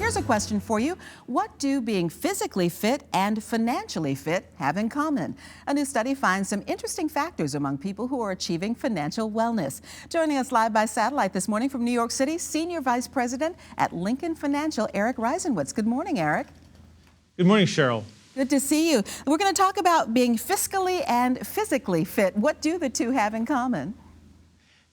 here's a question for you. What do being physically fit and financially fit have in common? A new study finds some interesting factors among people who are achieving financial wellness. Joining us live by satellite this morning from New York City, Senior Vice President at Lincoln Financial, Eric Reisenwitz. Good morning, Eric. Good morning, Cheryl. Good to see you. We're going to talk about being fiscally and physically fit. What do the two have in common?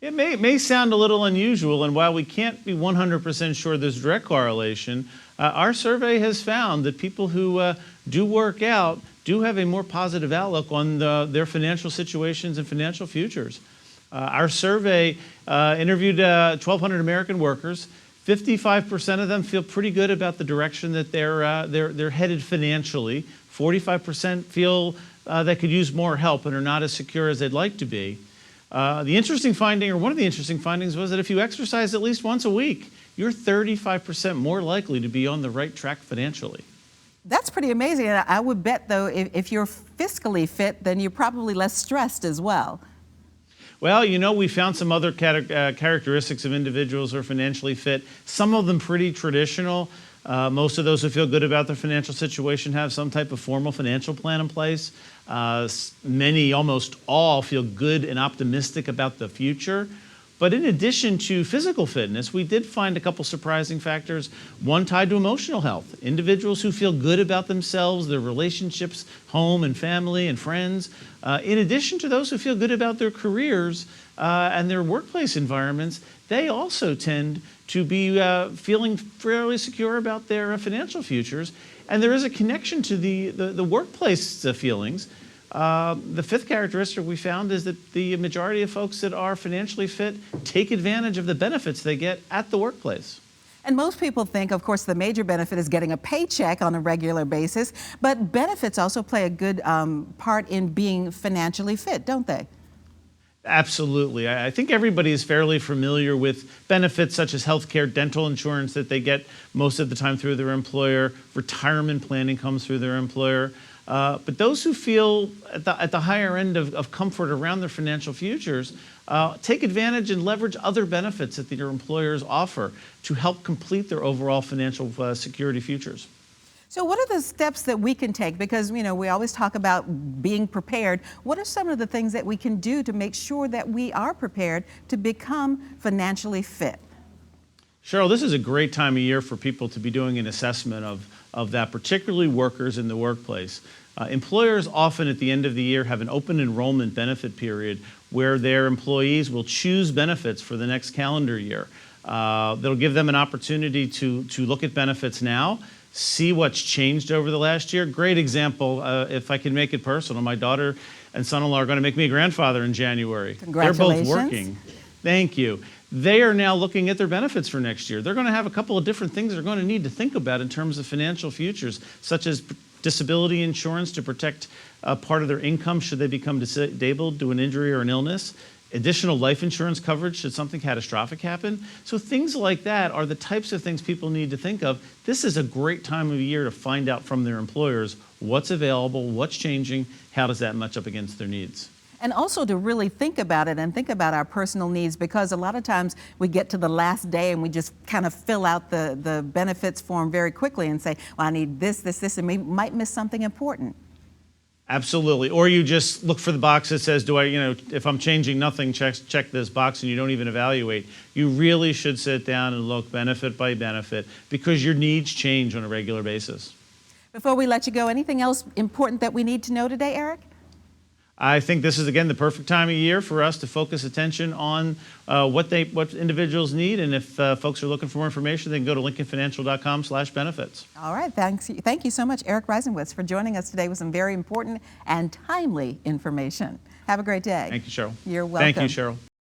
It may sound a little unusual, and while we can't be 100% sure there's direct correlation, our survey has found that people who do work out do have a more positive outlook on their financial situations and financial futures. Our survey interviewed 1,200 American workers. 55% of them feel pretty good about the direction that they're headed financially. 45% feel they could use more help and are not as secure as they'd like to be. The interesting finding, or one of the interesting findings, was that if you exercise at least once a week, you're 35% more likely to be on the right track financially. That's pretty amazing. And I would bet, though, if you're fiscally fit, then you're probably less stressed as well. Well, you know, we found some other characteristics of individuals who are financially fit, some of them pretty traditional. Most of those who feel good about their financial situation have some type of formal financial plan in place. Many, almost all, feel good and optimistic about the future. But in addition to physical fitness, we did find a couple surprising factors, one tied to emotional health. Individuals who feel good about themselves, their relationships, home and family and friends. In addition to those who feel good about their careers and their workplace environments, they also tend to be feeling fairly secure about their financial futures. And there is a connection to the workplace feelings. The fifth characteristic we found is that the majority of folks that are financially fit take advantage of the benefits they get at the workplace. And most people think, of course, the major benefit is getting a paycheck on a regular basis, but benefits also play a good part in being financially fit, don't they? Absolutely. I think everybody is fairly familiar with benefits such as healthcare, dental insurance that they get most of the time through their employer. Retirement planning comes through their employer. But those who feel at the higher end of comfort around their financial futures take advantage and leverage other benefits that their employers offer to help complete their overall financial security futures. So what are the steps that we can take? Because, you know, we always talk about being prepared. What are some of the things that we can do to make sure that we are prepared to become financially fit? Cheryl, this is a great time of year for people to be doing an assessment of that, particularly workers in the workplace. Employers often at the end of the year have an open enrollment benefit period where their employees will choose benefits for the next calendar year. That'll give them an opportunity to look at benefits now, see what's changed over the last year. Great example, if I can make it personal, my daughter and son-in-law are going to make me a grandfather in January. Congratulations. They're both working. Thank you. They are now looking at their benefits for next year. They're going to have a couple of different things they're going to need to think about in terms of financial futures, such as disability insurance to protect part of their income should they become disabled due to an injury or an illness, additional life insurance coverage should something catastrophic happen. So things like that are the types of things people need to think of. This is a great time of year to find out from their employers what's available, what's changing, how does that match up against their needs. And also to really think about it and think about our personal needs, because a lot of times we get to the last day and we just kind of fill out the benefits form very quickly and say, well, I need this, this, this, and we might miss something important. Absolutely. Or you just look for the box that says, if I'm changing nothing, check this box, and you don't even evaluate. You really should sit down and look benefit by benefit because your needs change on a regular basis. Before we let you go, anything else important that we need to know today, Eric? I think this is, again, the perfect time of year for us to focus attention on what individuals need. And if folks are looking for more information, they can go to lincolnfinancial.com/benefits. All right. Thank you so much, Eric Reisenwitz, for joining us today with some very important and timely information. Have a great day. Thank you, Cheryl. You're welcome. Thank you, Cheryl.